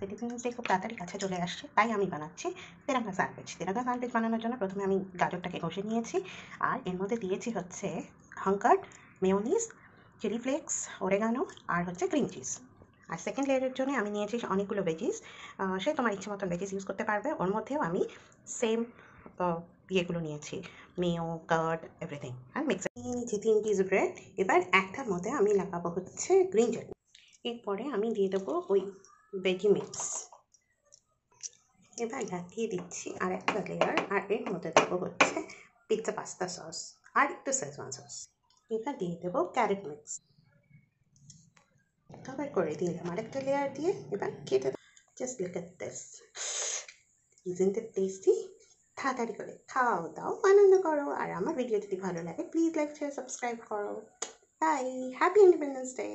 Independence day খুব তাড়াতাড়ি কাছে চলে আসছে, তাই আমি বানাচ্ছি তেরাঙ্গা স্যান্ডউইচ। তেরাঙ্গা স্যান্ডউইচ বানানোর জন্য প্রথমে আমি গাজরটাকে ঘষে নিয়েছি, আর এর মধ্যে দিয়েছি হচ্ছে হাঙ্কার, মেয়োনিজ, চিলি ফ্লেক্স, ওরেগানো আর হচ্ছে ক্রিম চিজ। আর সেকেন্ড লেয়ারের জন্য আমি নিয়েছি অনেকগুলো ভেজিস। সে তোমার ইচ্ছে মতন ভেজিস ইউজ করতে পারবে। ওর মধ্যেও আমি সেম ইয়েগুলো নিয়েছি, মেয়ো, কার্ড, এভরিথিং আর মিক্সার নিয়েছি 3 পিস ব্রেড। এবার একটার মধ্যে আমি লাগাবো হচ্ছে গ্রিন চাটনি। এরপরে আমি দিয়ে দেবো ওই ভেজি মিক্স। এবার লাগিয়ে দিচ্ছি আর একটা লেয়ার, আর এর মধ্যে দেবো হচ্ছে পিৎজা পাস্তা সস আর একটু শেজওয়ান সস। এবার দিয়ে দেবো ক্যারেট মিক্স। কভার করে দিলাম আরেকটা লেয়ার দিয়ে। এবার খেতে just look at this, isn't it tasty? তাড়াতাড়ি করে খাও দাও, আনন্দ করো। আর আমার ভিডিও যদি ভালো লাগে প্লিজ লাইক শেয়ার সাবস্ক্রাইব করো। Bye, happy independence day.